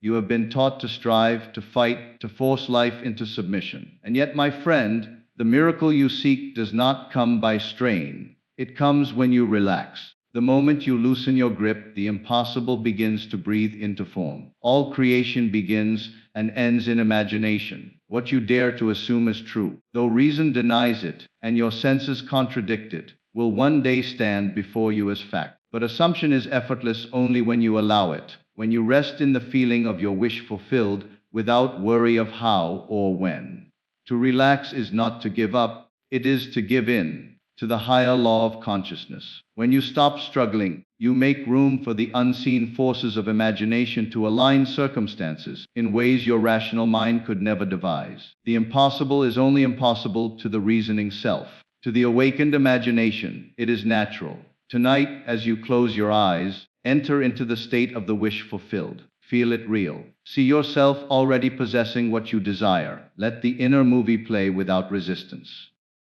You have been taught to strive, to fight, to force life into submission. And yet, my friend, the miracle you seek does not come by strain. It comes when you relax. The moment you loosen your grip, the impossible begins to breathe into form. All creation begins and ends in imagination. What you dare to assume is true, though reason denies it and your senses contradict it, will one day stand before you as fact. But assumption is effortless only when you allow it, when you rest in the feeling of your wish fulfilled without worry of how or when. To relax is not to give up, it is to give in to the higher law of consciousness. When you stop struggling, you make room for the unseen forces of imagination to align circumstances in ways your rational mind could never devise. The impossible is only impossible to the reasoning self. To the awakened imagination, it is natural. Tonight, as you close your eyes, enter into the state of the wish fulfilled. Feel it real. See yourself already possessing what you desire. Let the inner movie play without resistance.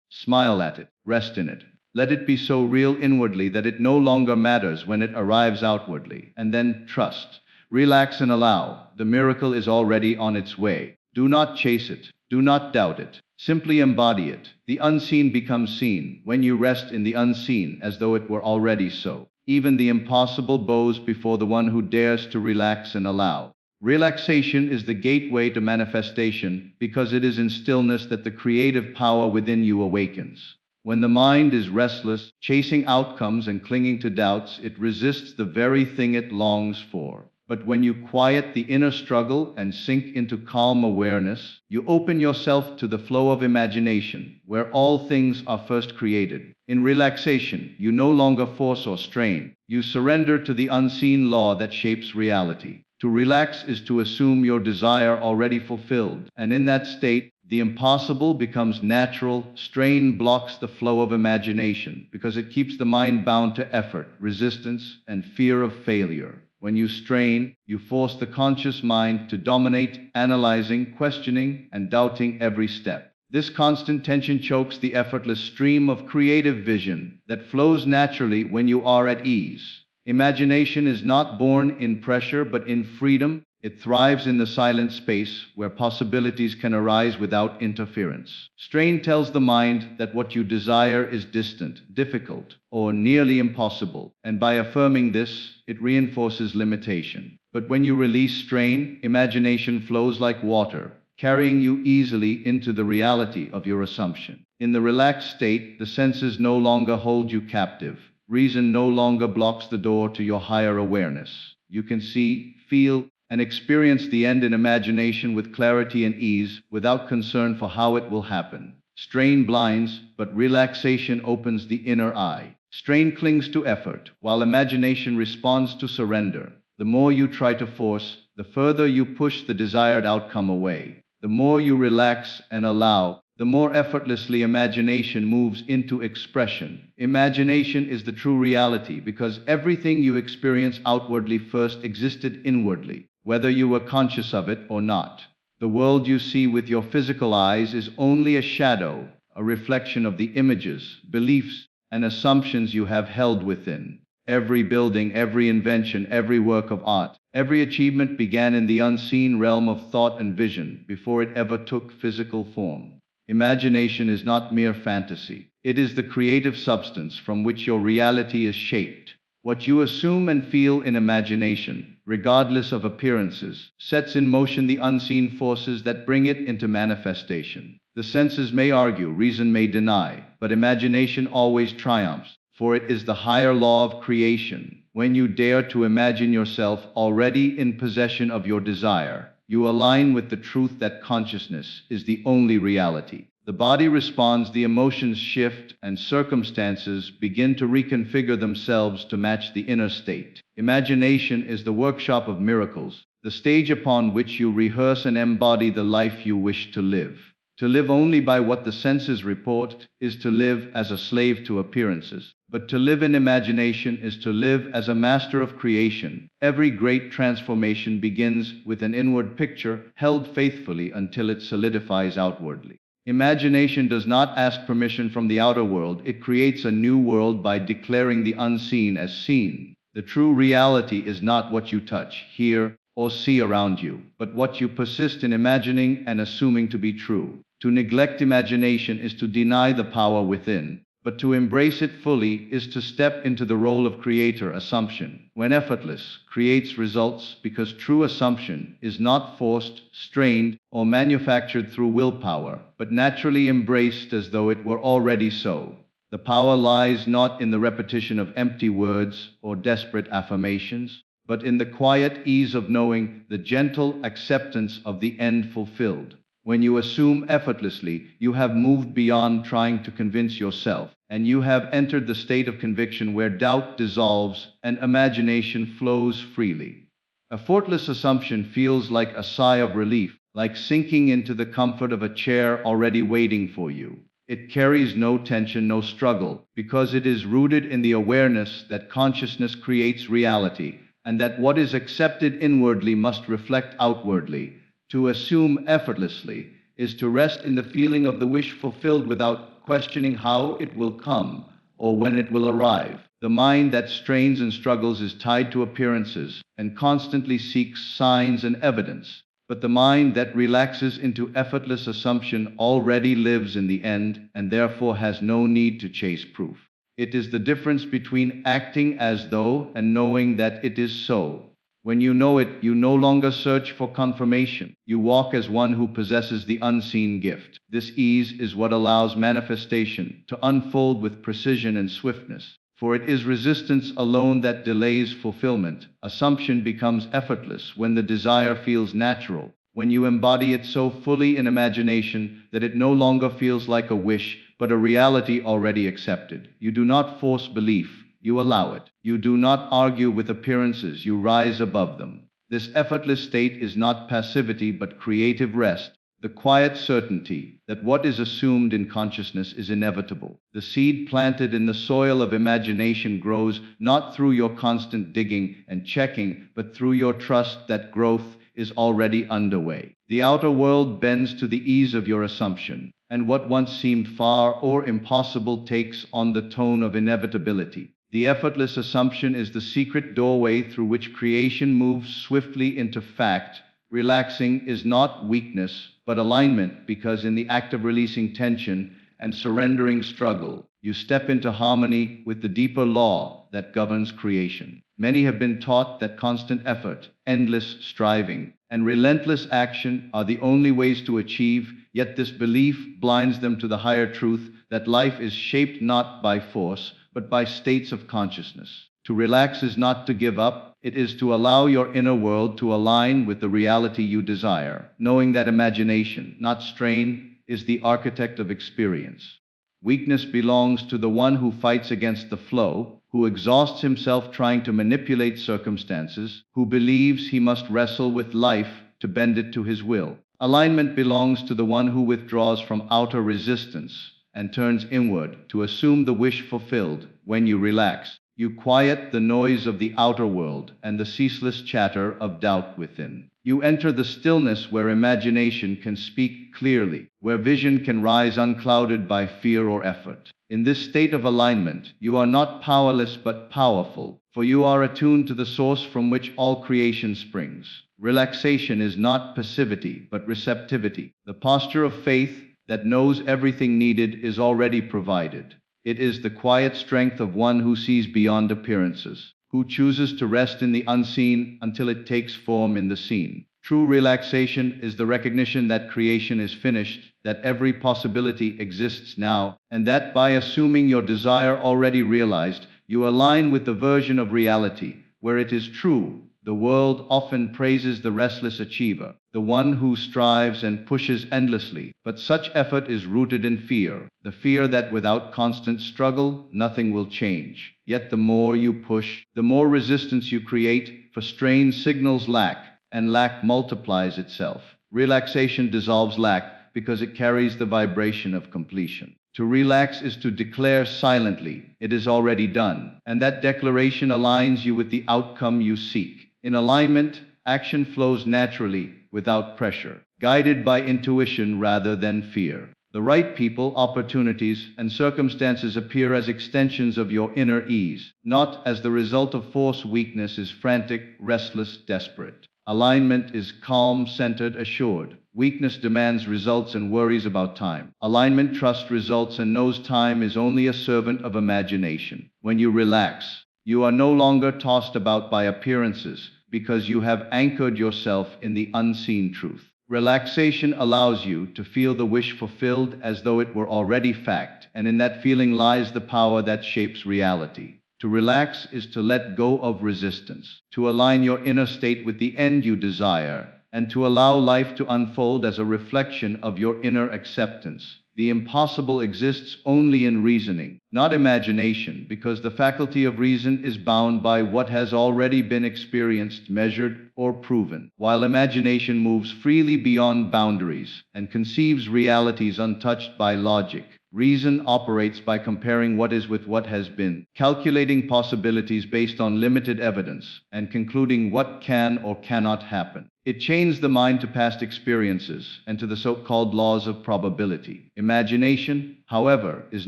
Smile at it. Rest in it. Let it be so real inwardly that it no longer matters when it arrives outwardly. And then trust. Relax and allow. The miracle is already on its way. Do not chase it. Do not doubt it. Simply embody it. The unseen becomes seen when you rest in the unseen as though it were already so. Even the impossible bows before the one who dares to relax and allow. Relaxation is the gateway to manifestation because it is in stillness that the creative power within you awakens. When the mind is restless, chasing outcomes and clinging to doubts, it resists the very thing it longs for. But when you quiet the inner struggle and sink into calm awareness, you open yourself to the flow of imagination, where all things are first created. In relaxation, you no longer force or strain. You surrender to the unseen law that shapes reality. To relax is to assume your desire already fulfilled, and in that state, the impossible becomes natural. Strain blocks the flow of imagination because it keeps the mind bound to effort, resistance, and fear of failure. When you strain, you force the conscious mind to dominate, analyzing, questioning, and doubting every step. This constant tension chokes the effortless stream of creative vision that flows naturally when you are at ease. Imagination is not born in pressure but in freedom. It thrives in the silent space where possibilities can arise without interference. Strain tells the mind that what you desire is distant, difficult, or nearly impossible, and by affirming this, it reinforces limitation. But when you release strain, imagination flows like water, carrying you easily into the reality of your assumption. In the relaxed state, the senses no longer hold you captive. Reason no longer blocks the door to your higher awareness. You can see, feel, and experience the end in imagination with clarity and ease, without concern for how it will happen. Strain blinds, but relaxation opens the inner eye. Strain clings to effort, while imagination responds to surrender. The more you try to force, the further you push the desired outcome away. The more you relax and allow, the more effortlessly imagination moves into expression. Imagination is the true reality because everything you experience outwardly first existed inwardly, whether you were conscious of it or not. The world you see with your physical eyes is only a shadow, a reflection of the images, beliefs, and assumptions you have held within. Every building, every invention, every work of art, every achievement began in the unseen realm of thought and vision before it ever took physical form. Imagination is not mere fantasy. It is the creative substance from which your reality is shaped. What you assume and feel in imagination, regardless of appearances, sets in motion the unseen forces that bring it into manifestation. The senses may argue, reason may deny, but imagination always triumphs, for it is the higher law of creation. When you dare to imagine yourself already in possession of your desire, you align with the truth that consciousness is the only reality. The body responds, the emotions shift, and circumstances begin to reconfigure themselves to match the inner state. Imagination is the workshop of miracles, the stage upon which you rehearse and embody the life you wish to live. To live only by what the senses report is to live as a slave to appearances. But to live in imagination is to live as a master of creation. Every great transformation begins with an inward picture held faithfully until it solidifies outwardly. Imagination does not ask permission from the outer world. It creates a new world by declaring the unseen as seen. The true reality is not what you touch, hear, or see around you, but what you persist in imagining and assuming to be true. To neglect imagination is to deny the power within, but to embrace it fully is to step into the role of creator. Assumption, when effortless, creates results because true assumption is not forced, strained, or manufactured through willpower, but naturally embraced as though it were already so. The power lies not in the repetition of empty words or desperate affirmations, but in the quiet ease of knowing, the gentle acceptance of the end fulfilled. When you assume effortlessly, you have moved beyond trying to convince yourself, and you have entered the state of conviction where doubt dissolves and imagination flows freely. A effortless assumption feels like a sigh of relief, like sinking into the comfort of a chair already waiting for you. It carries no tension, no struggle, because it is rooted in the awareness that consciousness creates reality, and that what is accepted inwardly must reflect outwardly. To assume effortlessly is to rest in the feeling of the wish fulfilled without questioning how it will come or when it will arrive. The mind that strains and struggles is tied to appearances and constantly seeks signs and evidence. But the mind that relaxes into effortless assumption already lives in the end and therefore has no need to chase proof. It is the difference between acting as though and knowing that it is so. When you know it, you no longer search for confirmation. You walk as one who possesses the unseen gift. This ease is what allows manifestation to unfold with precision and swiftness. For it is resistance alone that delays fulfillment. Assumption becomes effortless when the desire feels natural, when you embody it so fully in imagination that it no longer feels like a wish, but a reality already accepted. You do not force belief, you allow it. You do not argue with appearances, you rise above them. This effortless state is not passivity but creative rest, the quiet certainty that what is assumed in consciousness is inevitable. The seed planted in the soil of imagination grows not through your constant digging and checking, but through your trust that growth is already underway. The outer world bends to the ease of your assumption, and what once seemed far or impossible takes on the tone of inevitability. The effortless assumption is the secret doorway through which creation moves swiftly into fact. Relaxing is not weakness, but alignment, because in the act of releasing tension and surrendering struggle, you step into harmony with the deeper law that governs creation. Many have been taught that constant effort, endless striving, and relentless action are the only ways to achieve, yet this belief blinds them to the higher truth that life is shaped not by force, but by states of consciousness. To relax is not to give up, it is to allow your inner world to align with the reality you desire, knowing that imagination, not strain, is the architect of experience. Weakness belongs to the one who fights against the flow, who exhausts himself trying to manipulate circumstances, who believes he must wrestle with life to bend it to his will. Alignment belongs to the one who withdraws from outer resistance and turns inward to assume the wish fulfilled. When you relax, you quiet the noise of the outer world and the ceaseless chatter of doubt within. You enter the stillness where imagination can speak clearly, where vision can rise unclouded by fear or effort. In this state of alignment, you are not powerless but powerful, for you are attuned to the source from which all creation springs. Relaxation is not passivity but receptivity. The posture of faith that knows everything needed is already provided. It is the quiet strength of one who sees beyond appearances, who chooses to rest in the unseen until it takes form in the seen. True relaxation is the recognition that creation is finished, that every possibility exists now, and that by assuming your desire already realized, you align with the version of reality where it is true. The world often praises the restless achiever, the one who strives and pushes endlessly, but such effort is rooted in fear, the fear that without constant struggle, nothing will change. Yet the more you push, the more resistance you create, for strain signals lack, and lack multiplies itself. Relaxation dissolves lack because it carries the vibration of completion. To relax is to declare silently, it is already done, and that declaration aligns you with the outcome you seek. In alignment, action flows naturally, without pressure, guided by intuition rather than fear. The right people, opportunities, and circumstances appear as extensions of your inner ease, not as the result of force. Weakness is frantic, restless, desperate. Alignment is calm, centered, assured. Weakness demands results and worries about time. Alignment trusts results and knows time is only a servant of imagination. When you relax, you are no longer tossed about by appearances because you have anchored yourself in the unseen truth. Relaxation allows you to feel the wish fulfilled as though it were already fact, and in that feeling lies the power that shapes reality. To relax is to let go of resistance, to align your inner state with the end you desire, and to allow life to unfold as a reflection of your inner acceptance. The impossible exists only in reasoning, not imagination, because the faculty of reason is bound by what has already been experienced, measured, or proven, while imagination moves freely beyond boundaries and conceives realities untouched by logic. Reason operates by comparing what is with what has been, calculating possibilities based on limited evidence, and concluding what can or cannot happen. It chains the mind to past experiences and to the so-called laws of probability. Imagination, however, is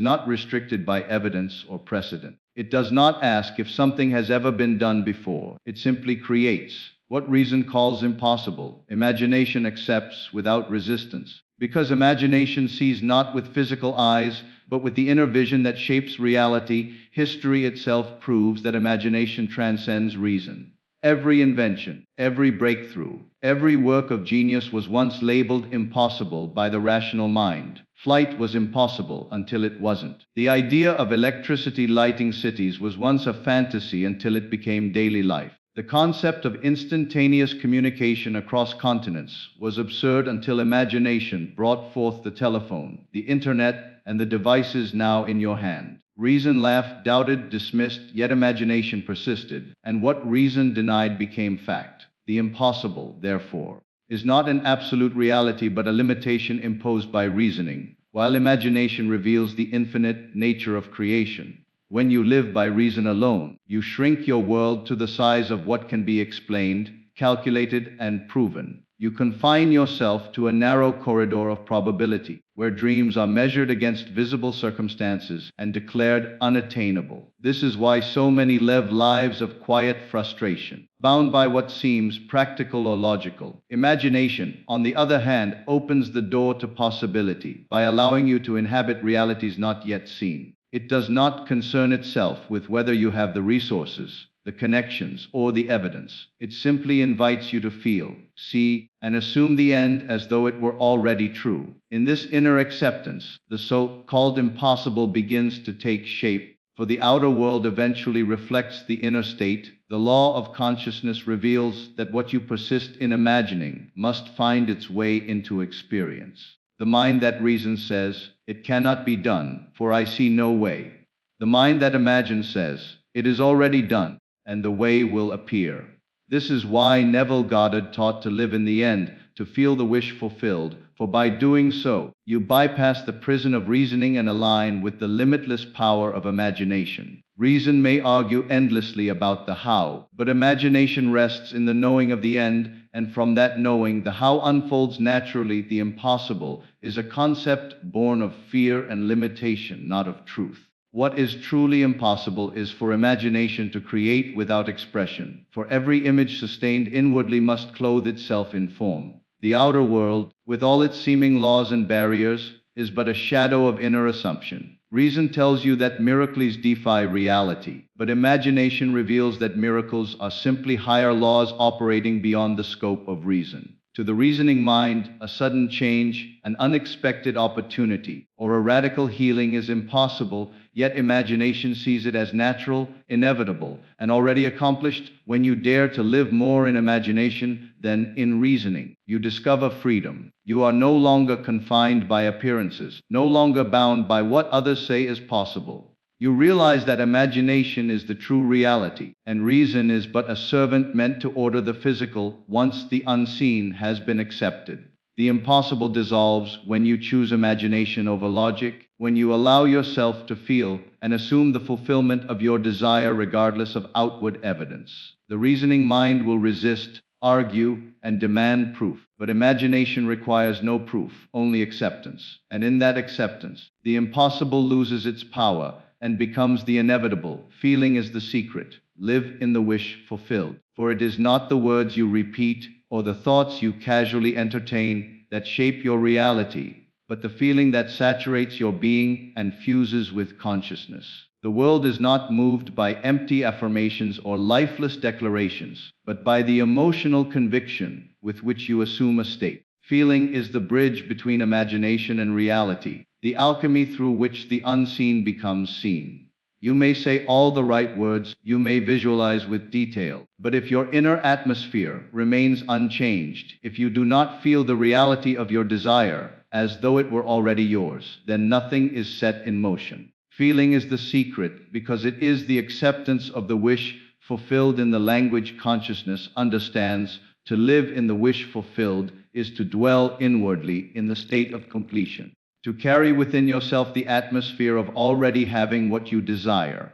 not restricted by evidence or precedent. It does not ask if something has ever been done before. It simply creates what reason calls impossible. Imagination accepts without resistance, because imagination sees not with physical eyes, but with the inner vision that shapes reality. History itself proves that imagination transcends reason. Every invention, every breakthrough, every work of genius was once labeled impossible by the rational mind. Flight was impossible until it wasn't. The idea of electricity lighting cities was once a fantasy until it became daily life. The concept of instantaneous communication across continents was absurd until imagination brought forth the telephone, the internet, and the devices now in your hand. Reason laughed, doubted, dismissed, yet imagination persisted, and what reason denied became fact. The impossible, therefore, is not an absolute reality but a limitation imposed by reasoning, while imagination reveals the infinite nature of creation. When you live by reason alone, you shrink your world to the size of what can be explained, calculated, and proven. You confine yourself to a narrow corridor of probability, where dreams are measured against visible circumstances and declared unattainable. This is why so many live lives of quiet frustration, bound by what seems practical or logical. Imagination, on the other hand, opens the door to possibility by allowing you to inhabit realities not yet seen. It does not concern itself with whether you have the resources, the connections, or the evidence. It simply invites you to feel, see, and assume the end as though it were already true. In this inner acceptance, the so-called impossible begins to take shape, for the outer world eventually reflects the inner state. The law of consciousness reveals that what you persist in imagining must find its way into experience. The mind that reasons says, "It cannot be done, for I see no way." The mind that imagines says, "It is already done, and the way will appear." This is why Neville Goddard taught to live in the end, to feel the wish fulfilled, for by doing so, you bypass the prison of reasoning and align with the limitless power of imagination. Reason may argue endlessly about the how, but imagination rests in the knowing of the end, and from that knowing, the how unfolds naturally. The impossible is a concept born of fear and limitation, not of truth. What is truly impossible is for imagination to create without expression, for every image sustained inwardly must clothe itself in form. The outer world, with all its seeming laws and barriers, is but a shadow of inner assumption. Reason tells you that miracles defy reality, but imagination reveals that miracles are simply higher laws operating beyond the scope of reason. To the reasoning mind, a sudden change, an unexpected opportunity, or a radical healing is impossible, yet imagination sees it as natural, inevitable, and already accomplished. When you dare to live more in imagination than in reasoning, you discover freedom. You are no longer confined by appearances, no longer bound by what others say is possible. You realize that imagination is the true reality, and reason is but a servant meant to order the physical once the unseen has been accepted. The impossible dissolves when you choose imagination over logic, when you allow yourself to feel and assume the fulfillment of your desire regardless of outward evidence. The reasoning mind will resist, argue, and demand proof, but imagination requires no proof, only acceptance. And in that acceptance, the impossible loses its power and becomes the inevitable. Feeling is the secret. Live in the wish fulfilled. For it is not the words you repeat or the thoughts you casually entertain that shape your reality, but the feeling that saturates your being and fuses with consciousness. The world is not moved by empty affirmations or lifeless declarations, but by the emotional conviction with which you assume a state. Feeling is the bridge between imagination and reality, the alchemy through which the unseen becomes seen. You may say all the right words, you may visualize with detail, but if your inner atmosphere remains unchanged, if you do not feel the reality of your desire as though it were already yours, then nothing is set in motion. Feeling is the secret because it is the acceptance of the wish fulfilled in the language consciousness understands. To live in the wish fulfilled is to dwell inwardly in the state of completion, to carry within yourself the atmosphere of already having what you desire.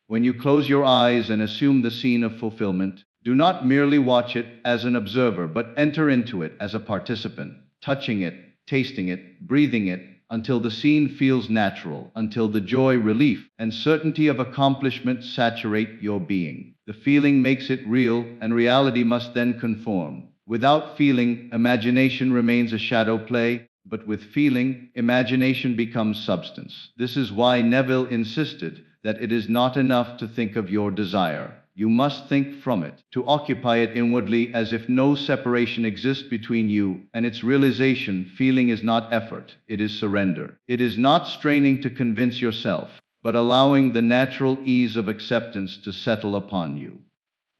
When you close your eyes and assume the scene of fulfillment, do not merely watch it as an observer, but enter into it as a participant, touching it, tasting it, breathing it, until the scene feels natural, until the joy, relief, and certainty of accomplishment saturate your being. The feeling makes it real, and reality must then conform. Without feeling, imagination remains a shadow play, but with feeling, imagination becomes substance. This is why Neville insisted that it is not enough to think of your desire. You must think from it, to occupy it inwardly as if no separation exists between you and its realization. Feeling is not effort, it is surrender. It is not straining to convince yourself, but allowing the natural ease of acceptance to settle upon you.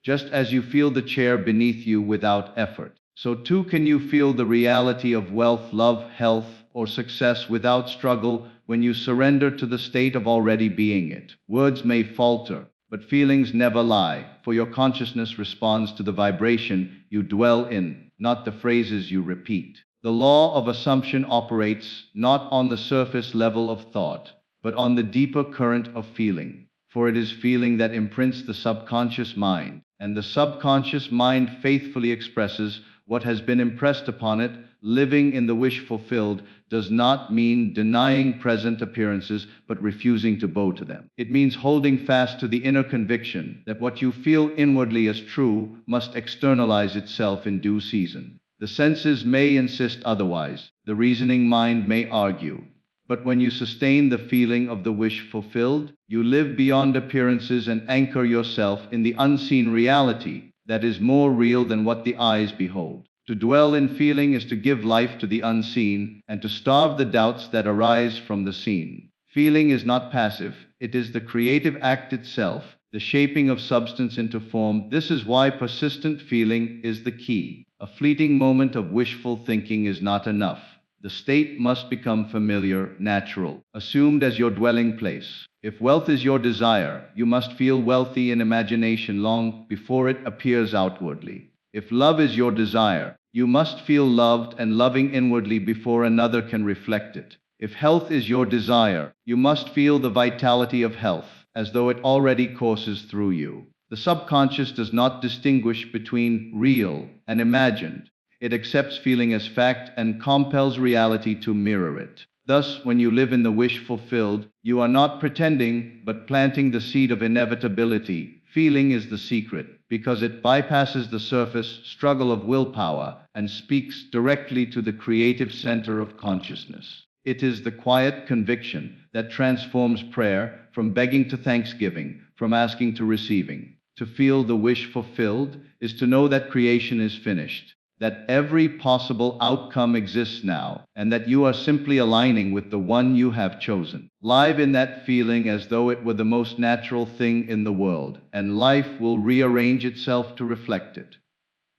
Just as you feel the chair beneath you without effort, so too can you feel the reality of wealth, love, health, or success without struggle when you surrender to the state of already being it. Words may falter, but feelings never lie, for your consciousness responds to the vibration you dwell in, not the phrases you repeat. The law of assumption operates not on the surface level of thought, but on the deeper current of feeling. For it is feeling that imprints the subconscious mind, and the subconscious mind faithfully expresses what has been impressed upon it. Living in the wish fulfilled does not mean denying present appearances, but refusing to bow to them. It means holding fast to the inner conviction that what you feel inwardly as true must externalize itself in due season. The senses may insist otherwise, the reasoning mind may argue. But when you sustain the feeling of the wish fulfilled, you live beyond appearances and anchor yourself in the unseen reality that is more real than what the eyes behold. To dwell in feeling is to give life to the unseen and to starve the doubts that arise from the seen. Feeling is not passive, it is the creative act itself, the shaping of substance into form. This is why persistent feeling is the key. A fleeting moment of wishful thinking is not enough. The state must become familiar, natural, assumed as your dwelling place. If wealth is your desire, you must feel wealthy in imagination long before it appears outwardly. If love is your desire, you must feel loved and loving inwardly before another can reflect it. If health is your desire, you must feel the vitality of health, as though it already courses through you. The subconscious does not distinguish between real and imagined. It accepts feeling as fact and compels reality to mirror it. Thus, when you live in the wish fulfilled, you are not pretending, but planting the seed of inevitability. Feeling is the secret, because it bypasses the surface struggle of willpower and speaks directly to the creative center of consciousness. It is the quiet conviction that transforms prayer from begging to thanksgiving, from asking to receiving. To feel the wish fulfilled is to know that creation is finished, that every possible outcome exists now, and that you are simply aligning with the one you have chosen. Live in that feeling as though it were the most natural thing in the world, and life will rearrange itself to reflect it.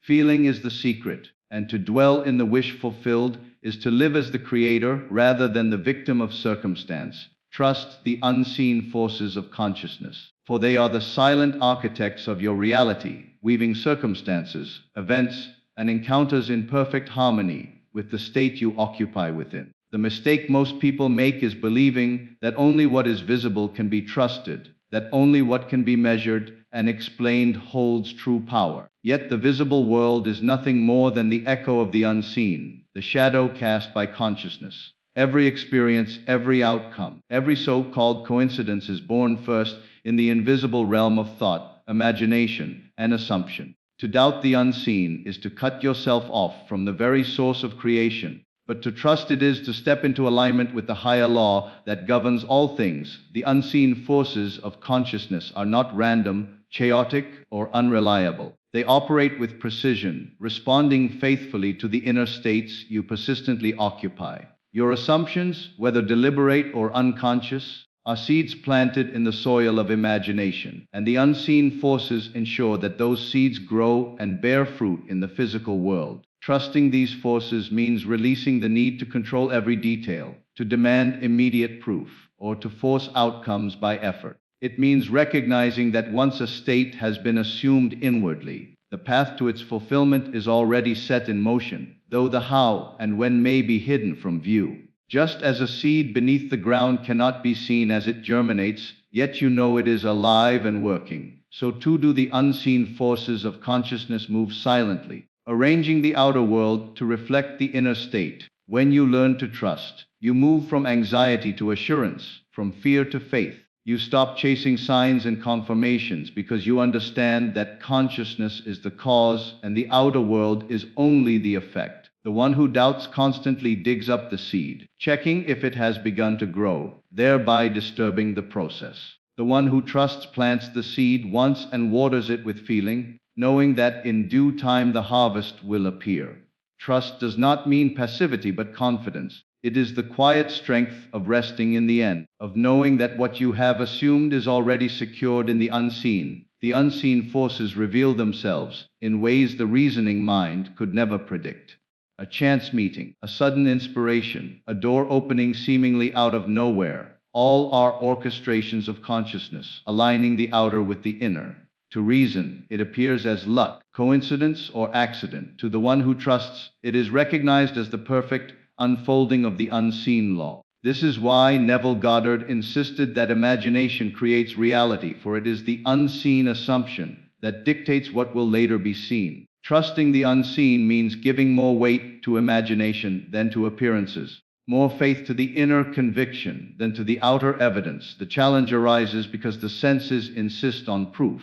Feeling is the secret, and to dwell in the wish fulfilled is to live as the creator rather than the victim of circumstance. Trust the unseen forces of consciousness, for they are the silent architects of your reality, weaving circumstances, events, and encounters in perfect harmony with the state you occupy within. The mistake most people make is believing that only what is visible can be trusted, that only what can be measured and explained holds true power. Yet the visible world is nothing more than the echo of the unseen, the shadow cast by consciousness. Every experience, every outcome, every so-called coincidence is born first in the invisible realm of thought, imagination, an assumption. To doubt the unseen is to cut yourself off from the very source of creation. But to trust it is to step into alignment with the higher law that governs all things. The unseen forces of consciousness are not random, chaotic, or unreliable. They operate with precision, responding faithfully to the inner states you persistently occupy. Your assumptions, whether deliberate or unconscious, are seeds planted in the soil of imagination, and the unseen forces ensure that those seeds grow and bear fruit in the physical world. Trusting these forces means releasing the need to control every detail, to demand immediate proof, or to force outcomes by effort. It means recognizing that once a state has been assumed inwardly, the path to its fulfillment is already set in motion, though the how and when may be hidden from view. Just as a seed beneath the ground cannot be seen as it germinates, yet you know it is alive and working, so too do the unseen forces of consciousness move silently, arranging the outer world to reflect the inner state. When you learn to trust, you move from anxiety to assurance, from fear to faith. You stop chasing signs and confirmations because you understand that consciousness is the cause and the outer world is only the effect. The one who doubts constantly digs up the seed, checking if it has begun to grow, thereby disturbing the process. The one who trusts plants the seed once and waters it with feeling, knowing that in due time the harvest will appear. Trust does not mean passivity but confidence. It is the quiet strength of resting in the end, of knowing that what you have assumed is already secured in the unseen. The unseen forces reveal themselves in ways the reasoning mind could never predict. A chance meeting, a sudden inspiration, a door opening seemingly out of nowhere, all are orchestrations of consciousness, aligning the outer with the inner. To reason, it appears as luck, coincidence, or accident. To the one who trusts, it is recognized as the perfect unfolding of the unseen law. This is why Neville Goddard insisted that imagination creates reality, for it is the unseen assumption that dictates what will later be seen. Trusting the unseen means giving more weight to imagination than to appearances, more faith to the inner conviction than to the outer evidence. The challenge arises because the senses insist on proof.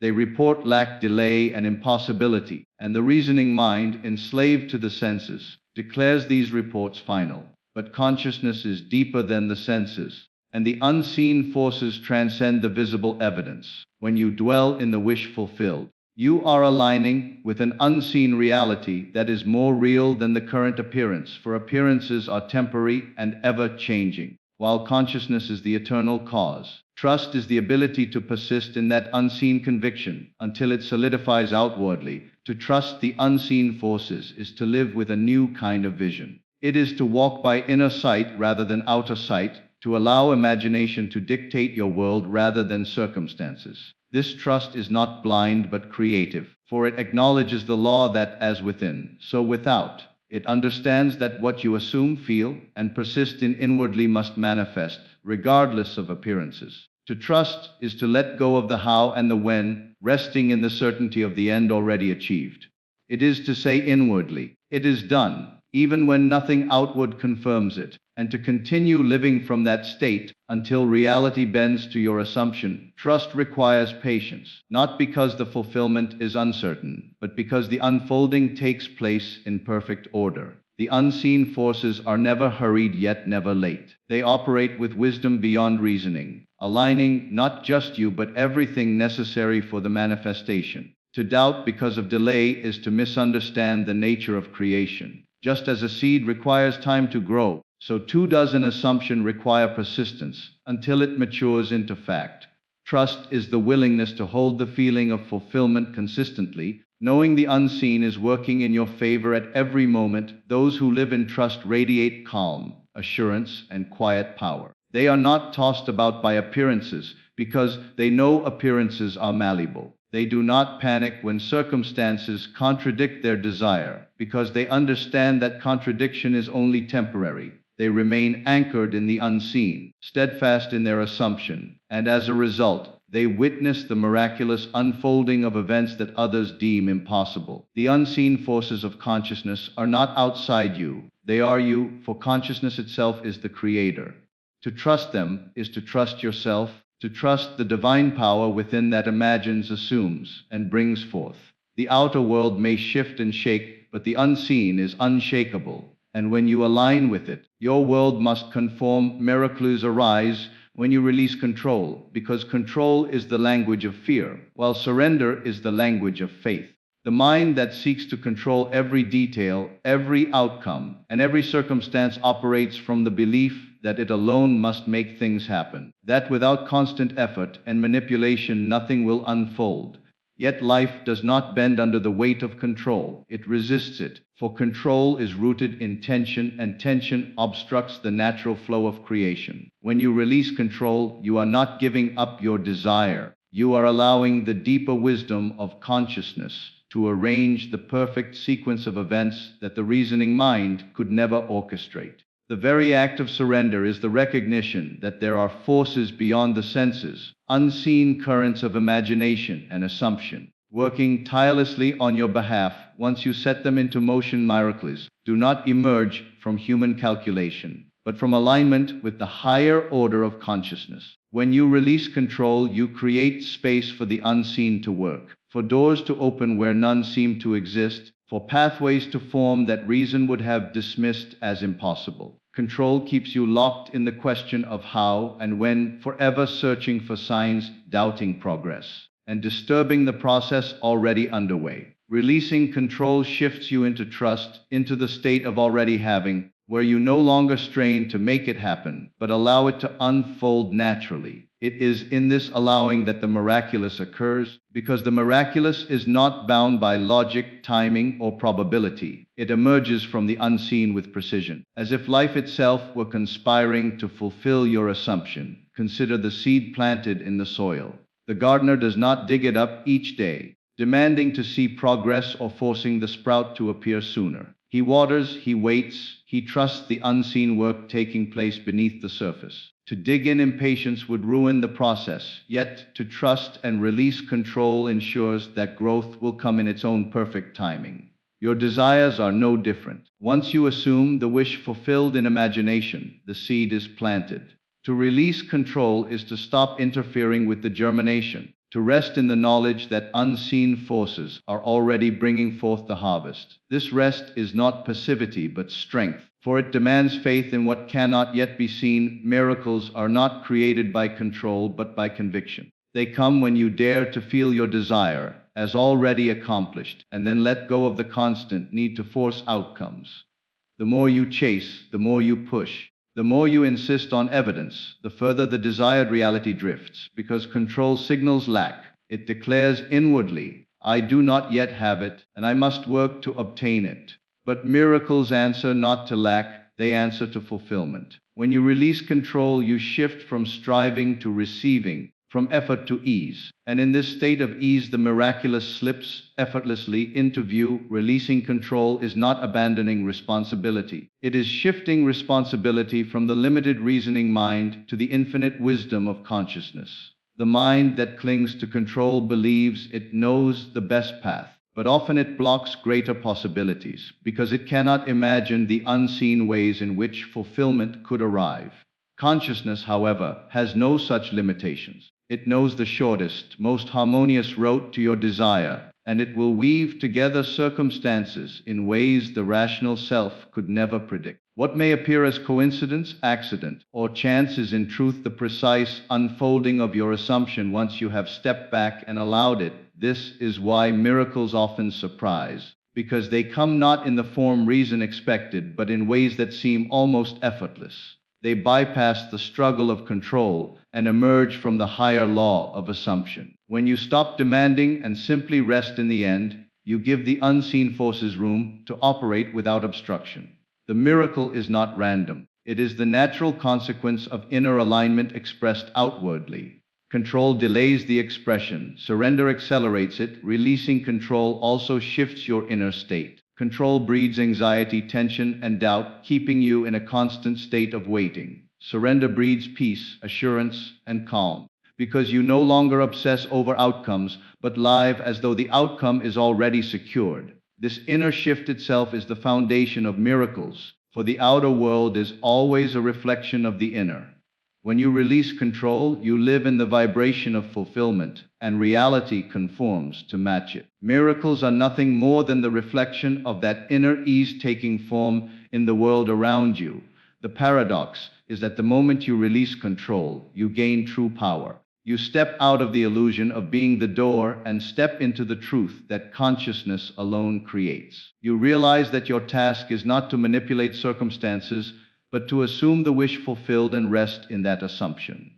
They report lack, delay, and impossibility, and the reasoning mind, enslaved to the senses, declares these reports final. But consciousness is deeper than the senses, and the unseen forces transcend the visible evidence. When you dwell in the wish fulfilled, you are aligning with an unseen reality that is more real than the current appearance, for appearances are temporary and ever-changing, while consciousness is the eternal cause. Trust is the ability to persist in that unseen conviction until it solidifies outwardly. To trust the unseen forces is to live with a new kind of vision. It is to walk by inner sight rather than outer sight, to allow imagination to dictate your world rather than circumstances. This trust is not blind but creative, for it acknowledges the law that as within, so without. It understands that what you assume, feel, and persist in inwardly must manifest, regardless of appearances. To trust is to let go of the how and the when, resting in the certainty of the end already achieved. It is to say inwardly, "It is done," even when nothing outward confirms it, and to continue living from that state until reality bends to your assumption. Trust requires patience, not because the fulfillment is uncertain, but because the unfolding takes place in perfect order. The unseen forces are never hurried yet never late. They operate with wisdom beyond reasoning, aligning not just you but everything necessary for the manifestation. To doubt because of delay is to misunderstand the nature of creation. Just as a seed requires time to grow, so too does an assumption require persistence until it matures into fact. Trust is the willingness to hold the feeling of fulfillment consistently, knowing the unseen is working in your favor at every moment. Those who live in trust radiate calm, assurance, and quiet power. They are not tossed about by appearances because they know appearances are malleable. They do not panic when circumstances contradict their desire because they understand that contradiction is only temporary. They remain anchored in the unseen, steadfast in their assumption, and as a result, they witness the miraculous unfolding of events that others deem impossible. The unseen forces of consciousness are not outside you, they are you, for consciousness itself is the creator. To trust them is to trust yourself, to trust the divine power within that imagines, assumes, and brings forth. The outer world may shift and shake, but the unseen is unshakable. And when you align with it, your world must conform. Miracles arise when you release control, because control is the language of fear, while surrender is the language of faith. The mind that seeks to control every detail, every outcome, and every circumstance operates from the belief that it alone must make things happen, that without constant effort and manipulation nothing will unfold. Yet life does not bend under the weight of control, it resists it, for control is rooted in tension, and tension obstructs the natural flow of creation. When you release control, you are not giving up your desire, you are allowing the deeper wisdom of consciousness to arrange the perfect sequence of events that the reasoning mind could never orchestrate. The very act of surrender is the recognition that there are forces beyond the senses, unseen currents of imagination and assumption, working tirelessly on your behalf. Once you set them into motion, miracles do not emerge from human calculation, but from alignment with the higher order of consciousness. When you release control, you create space for the unseen to work, for doors to open where none seem to exist, for pathways to form that reason would have dismissed as impossible. Control keeps you locked in the question of how and when, forever searching for signs, doubting progress, and disturbing the process already underway. Releasing control shifts you into trust, into the state of already having, where you no longer strain to make it happen, but allow it to unfold naturally. It is in this allowing that the miraculous occurs, because the miraculous is not bound by logic, timing, or probability. It emerges from the unseen with precision, as if life itself were conspiring to fulfill your assumption. Consider the seed planted in the soil. The gardener does not dig it up each day, demanding to see progress or forcing the sprout to appear sooner. He waters, he waits, he trusts the unseen work taking place beneath the surface. To dig in impatience would ruin the process, yet to trust and release control ensures that growth will come in its own perfect timing. Your desires are no different. Once you assume the wish fulfilled in imagination, the seed is planted. To release control is to stop interfering with the germination, to rest in the knowledge that unseen forces are already bringing forth the harvest. This rest is not passivity but strength, for it demands faith in what cannot yet be seen. Miracles are not created by control but by conviction. They come when you dare to feel your desire as already accomplished, and then let go of the constant need to force outcomes. The more you chase, the more you push. The more you insist on evidence, the further the desired reality drifts, because control signals lack. It declares inwardly, I do not yet have it, and I must work to obtain it. But miracles answer not to lack, they answer to fulfillment. When you release control, you shift from striving to receiving, from effort to ease. And in this state of ease, the miraculous slips effortlessly into view. Releasing control is not abandoning responsibility. It is shifting responsibility from the limited reasoning mind to the infinite wisdom of consciousness. The mind that clings to control believes it knows the best path, but often it blocks greater possibilities because it cannot imagine the unseen ways in which fulfillment could arrive. Consciousness, however, has no such limitations. It knows the shortest, most harmonious road to your desire, and it will weave together circumstances in ways the rational self could never predict. What may appear as coincidence, accident, or chance is in truth the precise unfolding of your assumption once you have stepped back and allowed it. This is why miracles often surprise, because they come not in the form reason expected, but in ways that seem almost effortless. They bypass the struggle of control and emerge from the higher law of assumption. When you stop demanding and simply rest in the end, you give the unseen forces room to operate without obstruction. The miracle is not random. It is the natural consequence of inner alignment expressed outwardly. Control delays the expression. Surrender accelerates it. Releasing control also shifts your inner state. Control breeds anxiety, tension, and doubt, keeping you in a constant state of waiting. Surrender breeds peace, assurance, and calm, because you no longer obsess over outcomes, but live as though the outcome is already secured. This inner shift itself is the foundation of miracles, for the outer world is always a reflection of the inner. When you release control, you live in the vibration of fulfillment, and reality conforms to match it. Miracles are nothing more than the reflection of that inner ease taking form in the world around you. The paradox is that the moment you release control, you gain true power. You step out of the illusion of being the door and step into the truth that consciousness alone creates. You realize that your task is not to manipulate circumstances, but to assume the wish fulfilled and rest in that assumption.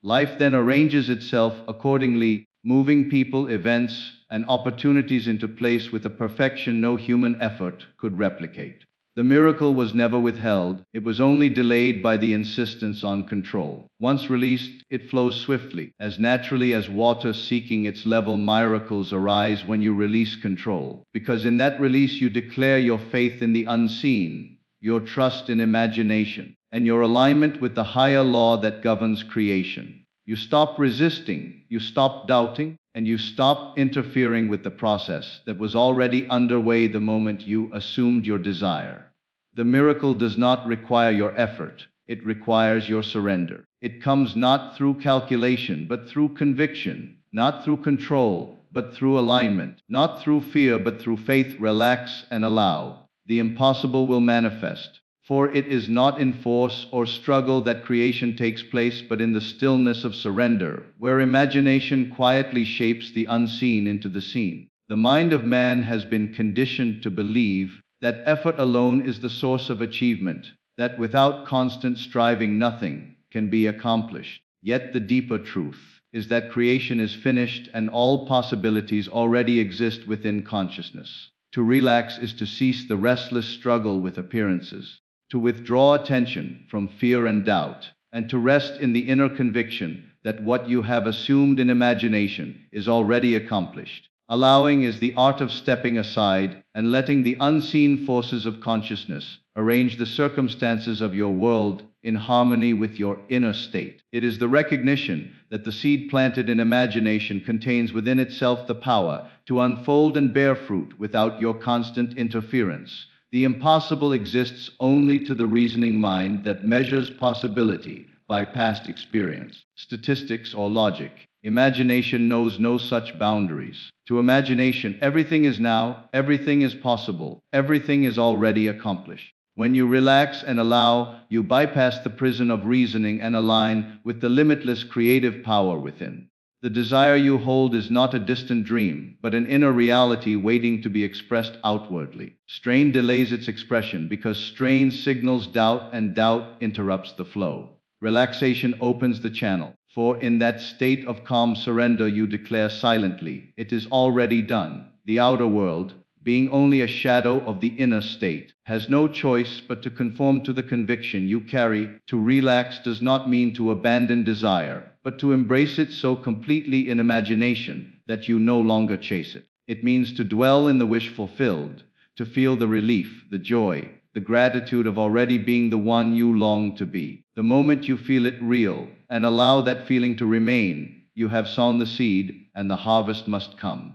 Life then arranges itself accordingly, moving people, events, and opportunities into place with a perfection no human effort could replicate. The miracle was never withheld, it was only delayed by the insistence on control. Once released, it flows swiftly, as naturally as water seeking its level. Miracles arise when you release control, because in that release you declare your faith in the unseen, your trust in imagination, and your alignment with the higher law that governs creation. You stop resisting, you stop doubting, and you stop interfering with the process that was already underway the moment you assumed your desire. The miracle does not require your effort, it requires your surrender. It comes not through calculation, but through conviction, not through control, but through alignment, not through fear, but through faith. Relax and allow. The impossible will manifest. For it is not in force or struggle that creation takes place, but in the stillness of surrender, where imagination quietly shapes the unseen into the seen. The mind of man has been conditioned to believe that effort alone is the source of achievement, that without constant striving nothing can be accomplished. Yet the deeper truth is that creation is finished and all possibilities already exist within consciousness. To relax is to cease the restless struggle with appearances, to withdraw attention from fear and doubt, and to rest in the inner conviction that what you have assumed in imagination is already accomplished. Allowing is the art of stepping aside and letting the unseen forces of consciousness arrange the circumstances of your world in harmony with your inner state. It is the recognition that the seed planted in imagination contains within itself the power to unfold and bear fruit without your constant interference. The impossible exists only to the reasoning mind that measures possibility by past experience, statistics, or logic. Imagination knows no such boundaries. To imagination, everything is now, everything is possible, everything is already accomplished. When you relax and allow, you bypass the prison of reasoning and align with the limitless creative power within. The desire you hold is not a distant dream, but an inner reality waiting to be expressed outwardly. Strain delays its expression because strain signals doubt, and doubt interrupts the flow. Relaxation opens the channel, for in that state of calm surrender you declare silently, it is already done. The outer world, being only a shadow of the inner state, has no choice but to conform to the conviction you carry. To relax does not mean to abandon desire, but to embrace it so completely in imagination that you no longer chase it. It means to dwell in the wish fulfilled, to feel the relief, the joy, the gratitude of already being the one you long to be. The moment you feel it real, and allow that feeling to remain, you have sown the seed, and the harvest must come.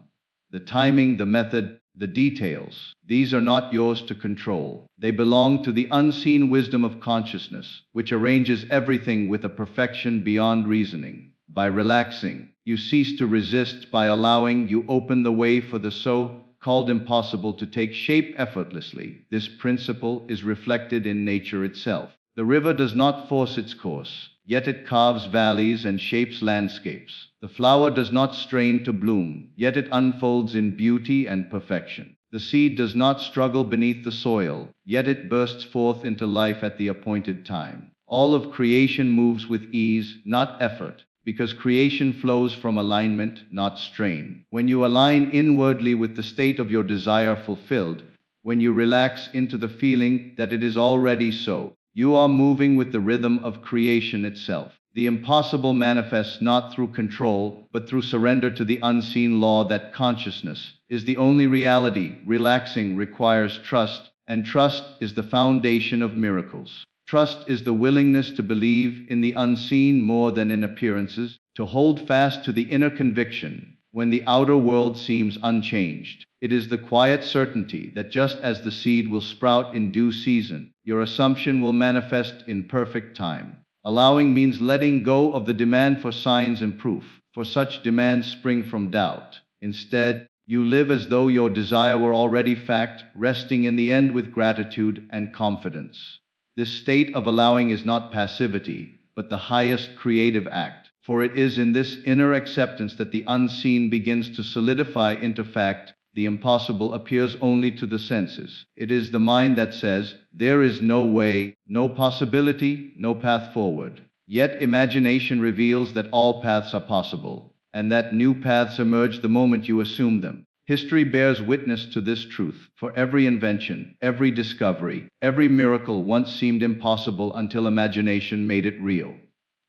The timing, the method, the details, these are not yours to control. They belong to the unseen wisdom of consciousness, which arranges everything with a perfection beyond reasoning. By relaxing, you cease to resist. By allowing, you open the way for the so-called impossible to take shape effortlessly. This principle is reflected in nature itself. The river does not force its course, yet it carves valleys and shapes landscapes. The flower does not strain to bloom, yet it unfolds in beauty and perfection. The seed does not struggle beneath the soil, yet it bursts forth into life at the appointed time. All of creation moves with ease, not effort, because creation flows from alignment, not strain. When you align inwardly with the state of your desire fulfilled, when you relax into the feeling that it is already so, you are moving with the rhythm of creation itself. The impossible manifests not through control, but through surrender to the unseen law that consciousness is the only reality. Relaxing requires trust, and trust is the foundation of miracles. Trust is the willingness to believe in the unseen more than in appearances, to hold fast to the inner conviction when the outer world seems unchanged. It is the quiet certainty that just as the seed will sprout in due season, your assumption will manifest in perfect time. Allowing means letting go of the demand for signs and proof, for such demands spring from doubt. Instead, you live as though your desire were already fact, resting in the end with gratitude and confidence. This state of allowing is not passivity, but the highest creative act, for it is in this inner acceptance that the unseen begins to solidify into fact. The impossible appears only to the senses. It is the mind that says, there is no way, no possibility, no path forward. Yet imagination reveals that all paths are possible, and that new paths emerge the moment you assume them. History bears witness to this truth, for every invention, every discovery, every miracle once seemed impossible until imagination made it real.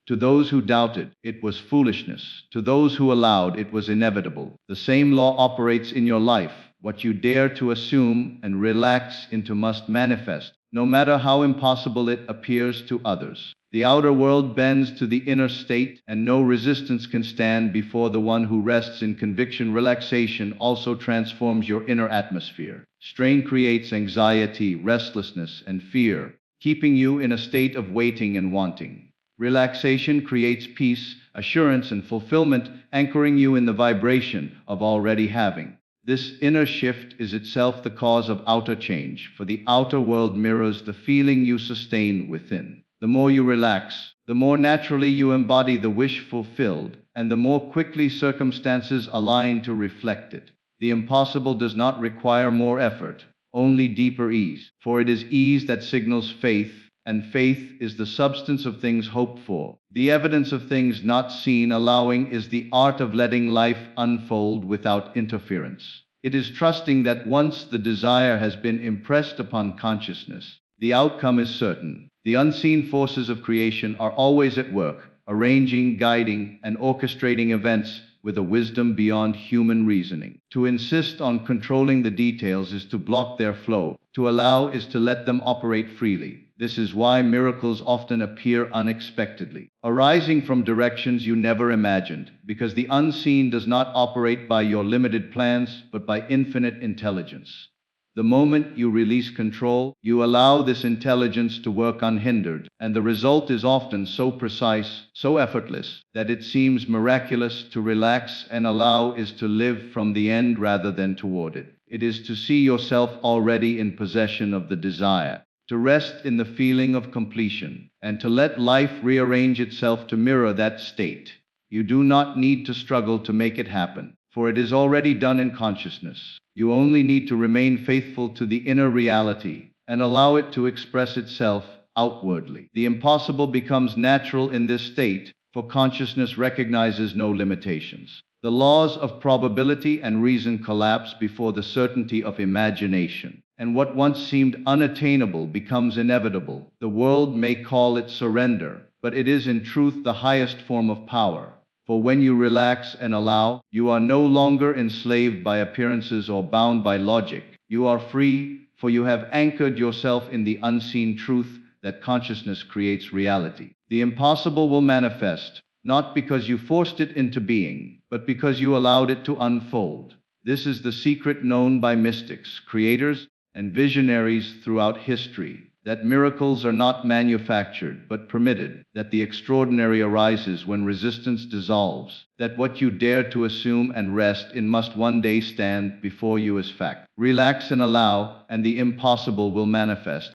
To those who doubted, it was foolishness. To those who allowed, it was inevitable. The same law operates in your life. What you dare to assume and relax into must manifest, no matter how impossible it appears to others. The outer world bends to the inner state, and no resistance can stand before the one who rests in conviction. Relaxation also transforms your inner atmosphere. Strain creates anxiety, restlessness, and fear, keeping you in a state of waiting and wanting. Relaxation creates peace, assurance, and fulfillment, anchoring you in the vibration of already having. This inner shift is itself the cause of outer change, for the outer world mirrors the feeling you sustain within. The more you relax, the more naturally you embody the wish fulfilled, and the more quickly circumstances align to reflect it. The impossible does not require more effort, only deeper ease, for it is ease that signals faith, and faith is the substance of things hoped for, the evidence of things not seen. Allowing is the art of letting life unfold without interference. It is trusting that once the desire has been impressed upon consciousness, the outcome is certain. The unseen forces of creation are always at work, arranging, guiding, and orchestrating events with a wisdom beyond human reasoning. To insist on controlling the details is to block their flow. To allow is to let them operate freely. This is why miracles often appear unexpectedly, arising from directions you never imagined, because the unseen does not operate by your limited plans, but by infinite intelligence. The moment you release control, you allow this intelligence to work unhindered, and the result is often so precise, so effortless, that it seems miraculous. To relax and allow is to live from the end rather than toward it. It is to see yourself already in possession of the desire, to rest in the feeling of completion, and to let life rearrange itself to mirror that state. You do not need to struggle to make it happen, for it is already done in consciousness. You only need to remain faithful to the inner reality and allow it to express itself outwardly. The impossible becomes natural in this state, for consciousness recognizes no limitations. The laws of probability and reason collapse before the certainty of imagination, and what once seemed unattainable becomes inevitable. The world may call it surrender, but it is in truth the highest form of power. For when you relax and allow, you are no longer enslaved by appearances or bound by logic. You are free, for you have anchored yourself in the unseen truth that consciousness creates reality. The impossible will manifest, not because you forced it into being, but because you allowed it to unfold. This is the secret known by mystics, creators, and visionaries throughout history, that miracles are not manufactured but permitted, that the extraordinary arises when resistance dissolves, that what you dare to assume and rest in must one day stand before you as fact. Relax and allow, and the impossible will manifest.